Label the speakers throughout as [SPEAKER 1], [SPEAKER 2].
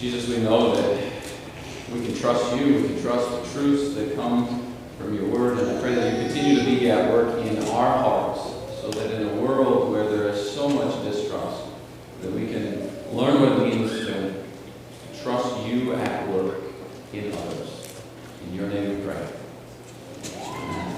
[SPEAKER 1] Jesus, we know that we can trust you, we can trust the truths that come from your word, and I pray that you continue to be at work in our hearts, so that in a world where there is so much distrust, that we can learn what it means to trust you at work in others. In your name we pray. Amen.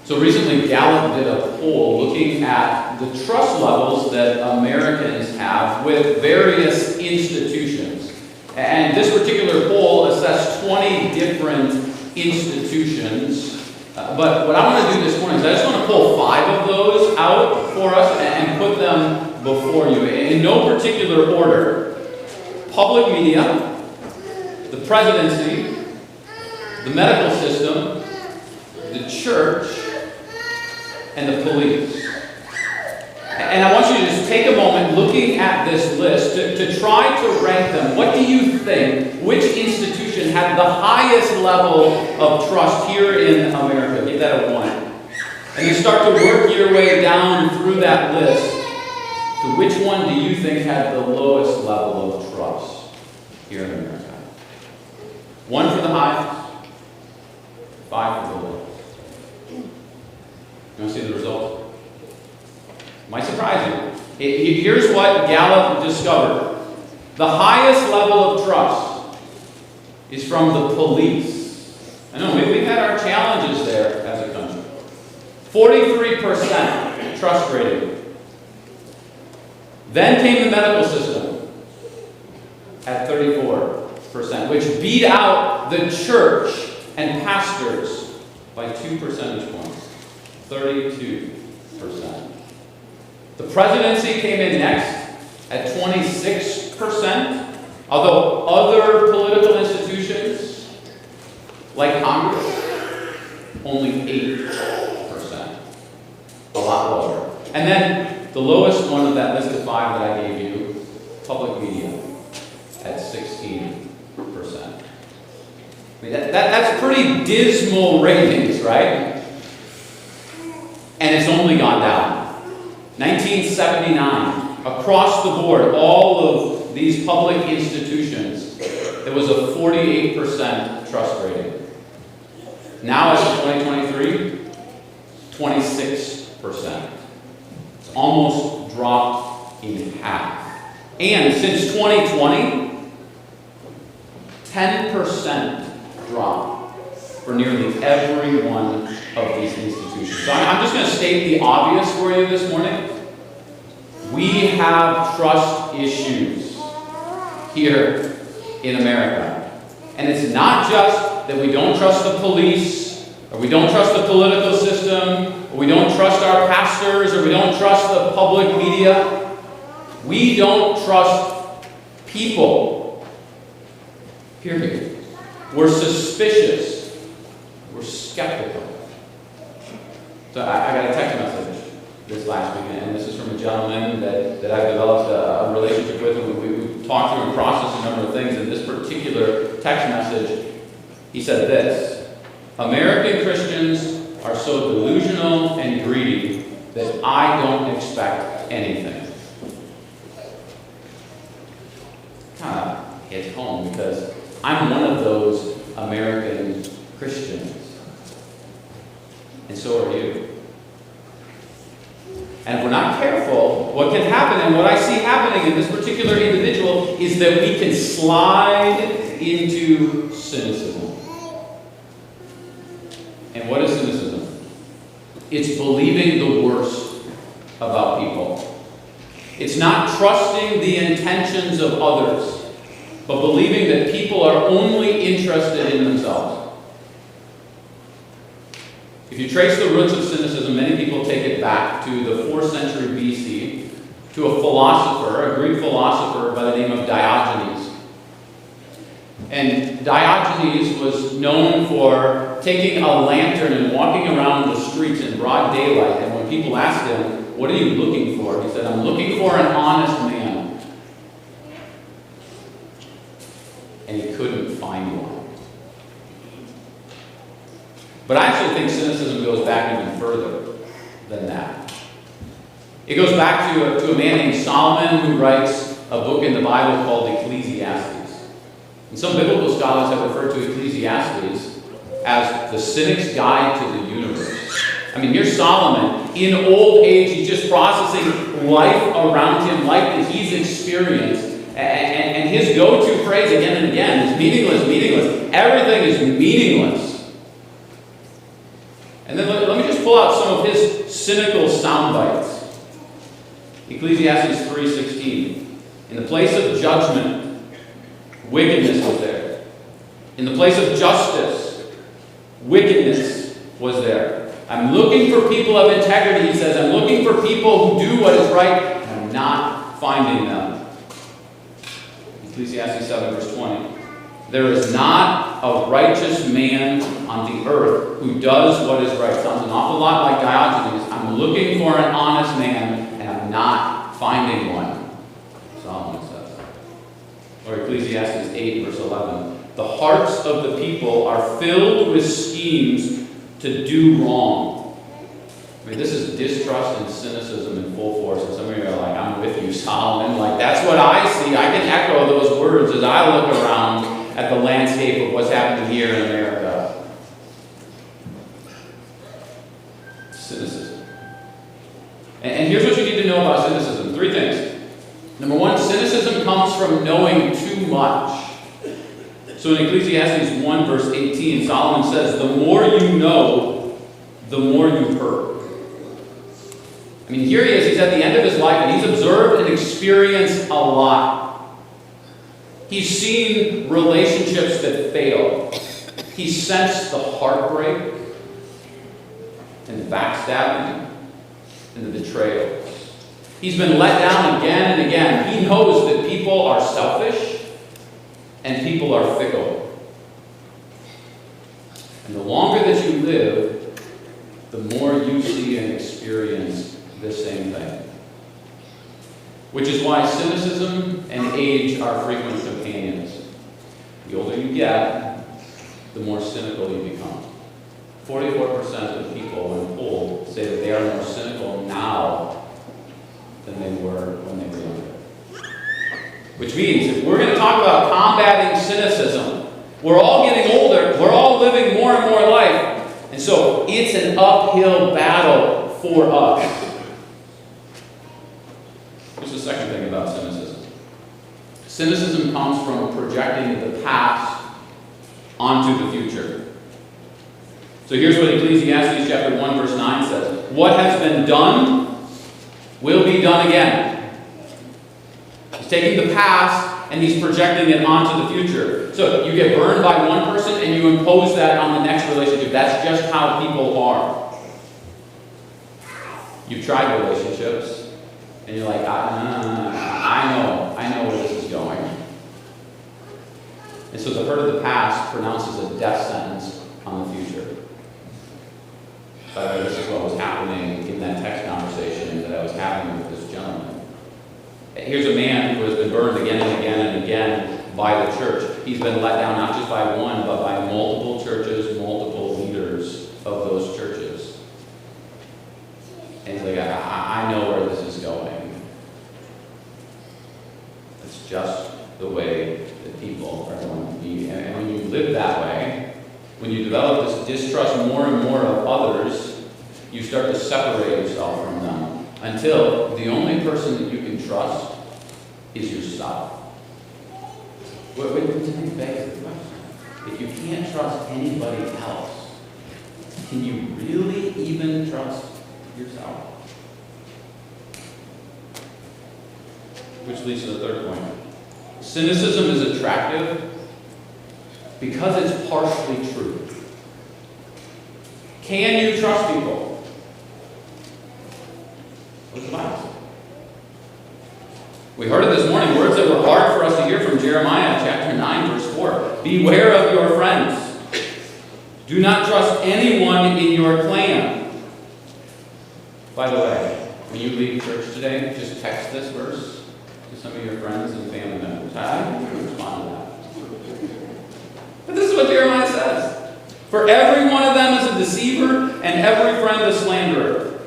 [SPEAKER 1] So recently, Gallup did a poll looking at the trust levels that Americans have with various institutions. And this particular poll assessed 20 different institutions. But what I want to do this morning is I just want to pull 5 of those out for us and put them before you in no particular order. Public media, the presidency, the medical system, the church, and the police. And I want you to just take a moment looking at this list to try to rank them. What do you think? Which institution had the highest level of trust here in America? Give that a 1. And you start to work your way down through that list to which one do you think had the lowest level of trust here in America? 1 for the highest, 5 for the lowest. You want to see the results? Might surprise you. Here's what Gallup discovered. The highest level of trust is from the police. I know, we've had our challenges there as a country. 43% trust rating. Then came the medical system at 34%, which beat out the church and pastors by 2 percentage points. 32%. The presidency came in next at 26%, although other political institutions, like Congress, only 8%. A lot lower. And then the lowest one of that list of 5 that I gave you, public media, at 16%. I mean, that's pretty dismal ratings, right? And it's only gone down. 1979, across the board, all of these public institutions, there was a 48% trust rating. Now, as of 2023, 26%. It's almost dropped in half. And since 2020, 10% drop for nearly every one of these institutions. So I'm just going to state the obvious for you this morning. We have trust issues here in America. And it's not just that we don't trust the police, or we don't trust the political system, or we don't trust our pastors, or we don't trust the public media. We don't trust people. Period. We're suspicious. We're skeptical. So I got a text message this last weekend, and this is from a gentleman that I've developed a relationship with, and we talked through and processed a number of things. In this particular text message, he said this: American Christians are so delusional and greedy that I don't expect anything. Kind of hits home because I'm one of those American Christians. And so are you. And if we're not careful, what can happen, and what I see happening in this particular individual, is that we can slide into cynicism. And what is cynicism? It's believing the worst about people. It's not trusting the intentions of others, but believing that people are only interested in themselves. If you trace the roots of cynicism, many people take it back to the 4th century BC, to a philosopher, a Greek philosopher by the name of Diogenes. And Diogenes was known for taking a lantern and walking around the streets in broad daylight. And when people asked him, "What are you looking for?" he said, "I'm looking for an honest man." And he couldn't find one. But I actually think cynicism goes back even further than that. It goes back to a man named Solomon, who writes, a book in the Bible called Ecclesiastes. And some biblical scholars have referred to Ecclesiastes as the cynic's guide to the universe. I mean, here's Solomon. In old age, he's just processing life around him, life that he's experienced. And his go-to phrase again and again is meaningless, meaningless. Everything is meaningless. And then let me just pull out some of his cynical sound bites. Ecclesiastes 3:16. In the place of judgment, wickedness was there. In the place of justice, wickedness was there. I'm looking for people of integrity, he says. I'm looking for people who do what is right, and I'm not finding them. Ecclesiastes 7, verse 20. There is not a righteous man on the earth who does what is right. Sounds an awful lot like Diogenes. I'm looking for an honest man, and I'm not finding one, Solomon says. Or Ecclesiastes 8, verse 11. The hearts of the people are filled with schemes to do wrong. I mean, this is distrust and cynicism in full force. And some of you are like, I'm with you, Solomon. Like, that's what I see. I can echo those words as I look around at the landscape of what's happening here in America. Cynicism. And here's what you need to know about cynicism. 3 things. Number 1, cynicism comes from knowing too much. So in Ecclesiastes 1, verse 18, Solomon says, the more you know, the more you've heard. I mean, here he is. He's at the end of his life, and he's observed and experienced a lot. He's seen relationships that fail. He's sensed the heartbreak and the backstabbing and the betrayal. He's been let down again and again. He knows that people are selfish and people are fickle. And the longer that you live, the more you see and experience the same thing. Which is why cynicism and age are frequent companions. The older you get, the more cynical you become. 44% of people, when polled, say that they are more cynical now than they were when they were younger. Which means, if we're going to talk about combating cynicism, we're all getting older, we're all living more and more life, and so it's an uphill battle for us. Here's the second thing about cynicism. Cynicism comes from projecting the past onto the future. So here's what Ecclesiastes chapter 1, verse 9 says. What has been done will be done again. He's taking the past and he's projecting it onto the future. So you get burned by one person and you impose that on the next relationship. That's just how people are. You've tried relationships and you're like, I know where this is going. And so the hurt of the past pronounces a death sentence on the future. By the way, this is what was happening in that text conversation that I was having with this gentleman. Here's a man who has been burned again and again and again by the church. He's been let down not just by one, but by multiple churches, multiple leaders of those churches. And he's like, I know where this is going. It's just the way that people are going to be. And when you live that way, when you develop this distrust more and more of others, you start to separate yourself from them until the only person that you can trust is yourself. What begs the question? If you can't trust anybody else, can you really even trust yourself? Which leads to the third point. Cynicism is attractive because it's partially true. Can you trust people? What's the Bible say? We heard it this morning, words that were hard for us to hear from Jeremiah chapter 9, verse 4. Beware of your friends. Do not trust anyone in your clan. By the way, when you leave church today, just text this verse to some of your friends and family members. I can respond to that. But this is what Jeremiah says. For every one of them is a deceiver, and every friend a slanderer.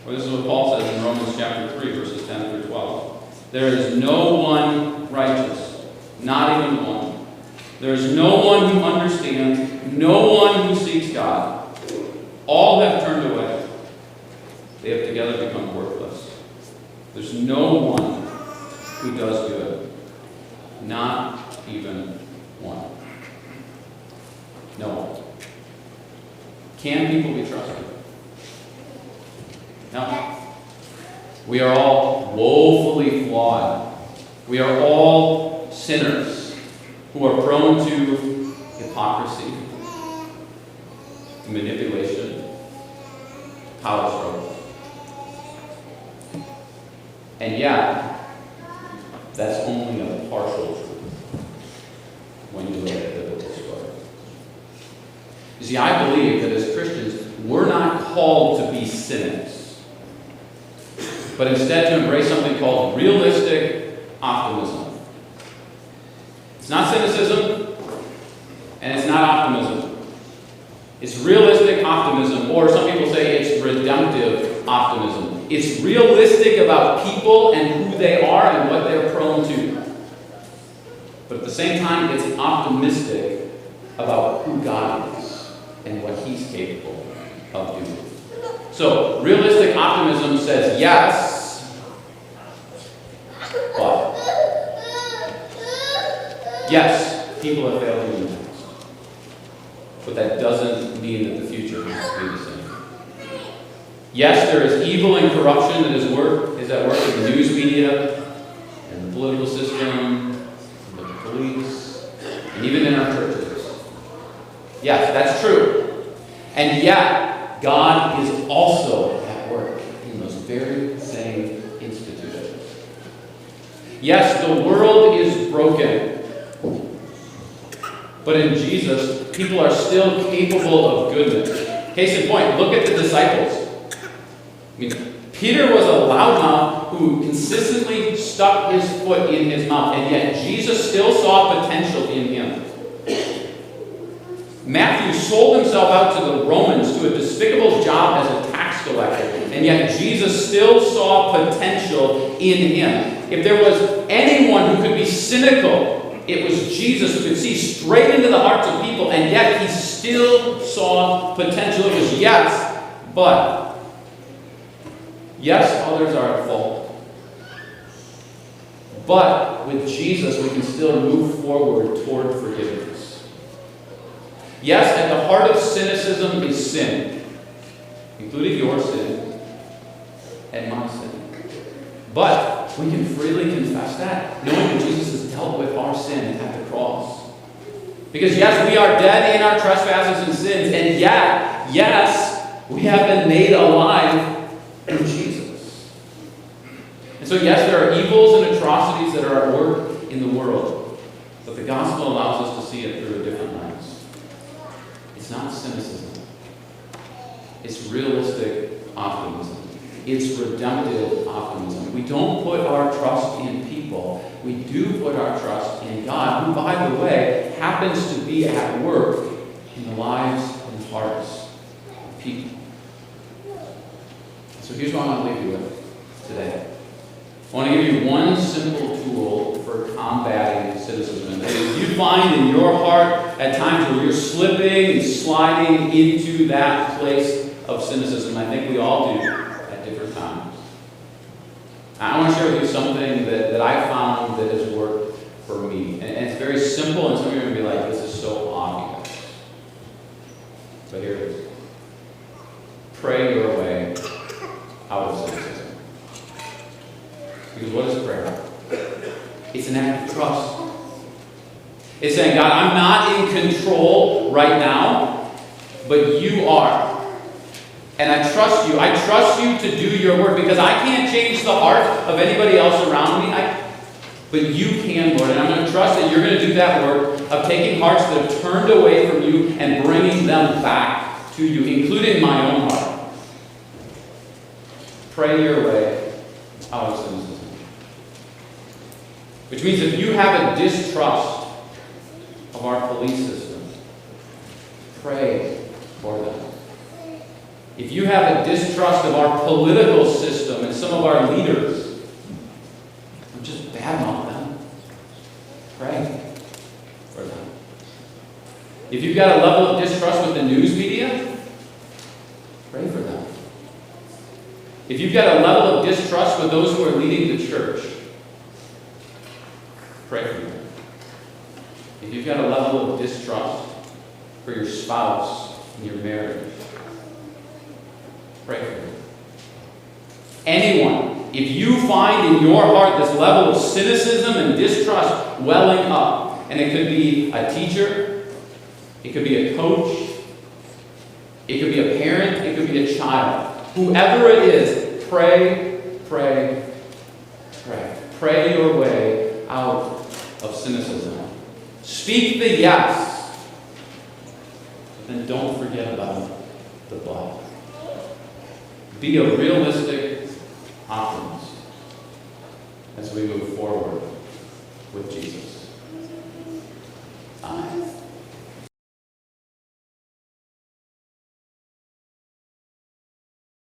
[SPEAKER 1] Well, this is what Paul says in Romans chapter 3, verses 10 through 12. There is no one righteous, not even one. There is no one who understands, no one who seeks God. All have turned away. They have together become worthless. There's no one who does good, not even one. No one. Can people be trusted? No. We are all woefully flawed. We are all sinners who are prone to hypocrisy, manipulation, power struggle. And yet, that's only a partial truth when you look at the biblical story. You see, I believe that as Christians, we're not called to be cynics, but instead to embrace something called realistic optimism. It's not cynicism, and it's not optimism. It's realistic optimism, or some people say it's redemptive optimism. It's realistic about people and who they are and what they're prone to. But at the same time, it's optimistic about who God is and what He's capable of doing. So, realistic optimism says yes, but yes, people have failed you in the past. But that doesn't mean that the future has to be the same. Yes, there is evil and corruption that is at work in the news media, in the political system, in the police, and even in our churches. Yes, that's true. And yet, God is also at work in those very same institutions. Yes, the world is broken. But in Jesus, people are still capable of goodness. Case in point, look at the disciples. I mean, Peter was a loudmouth who consistently stuck his foot in his mouth, and yet Jesus still saw potential in him. Matthew sold himself out to the Romans to a despicable job as a tax collector, and yet Jesus still saw potential in him. If there was anyone who could be cynical, it was Jesus, who could see straight into the hearts of people, and yet he still saw potential. It was yes, but yes, others are at fault. But with Jesus, we can still move forward toward forgiveness. Yes, at the heart of cynicism is sin, including your sin and my sin. But we can freely confess that, knowing that Jesus has dealt with our sin at the cross. Because yes, we are dead in our trespasses and sins, and yet, yes, we have been made alive in Jesus. And so yes, there are evils and atrocities that are at work in the world, but the gospel allows us to see it through a different lens. It's not cynicism. It's realistic optimism. It's redemptive optimism. We don't put our trust in people. We do put our trust in God, who, by the way, happens to be at work in the lives and hearts of people. So here's what I want to leave you with today. I want to give you one simple tool for combating cynicism. And if you find in your heart at times where you're slipping and sliding into that place of cynicism, I think we all do at different times. I want to share with you something that I found that has worked for me. And it's very simple, and some of you are going to be like, this is so obvious. But here it is. Pray your way out of cynicism. Because what is prayer? It's an act of trust. It's saying, God, I'm not in control right now, but you are. And I trust you. I trust you to do your work, because I can't change the heart of anybody else around me. But you can, Lord. And I'm going to trust that you're going to do that work of taking hearts that have turned away from you and bringing them back to you, including my own heart. Pray your way out of cynicism. Which means if you have a distrust of our police system, pray for them. If you have a distrust of our political system and some of our leaders, just badmouth them. Pray for them. If you've got a level of distrust with the news media, pray for them. If you've got a level of distrust with those who are leading the church, pray for them. If you've got a level of distrust for your spouse in your marriage, pray for them. Anyone, if you find in your heart this level of cynicism and distrust welling up, and it could be a teacher, it could be a coach, it could be a parent, it could be a child. Whoever it is, pray, pray, pray. Pray your way out of cynicism. Speak the yes, but then don't forget about the but. Be a realistic optimist as we move forward with Jesus. Amen.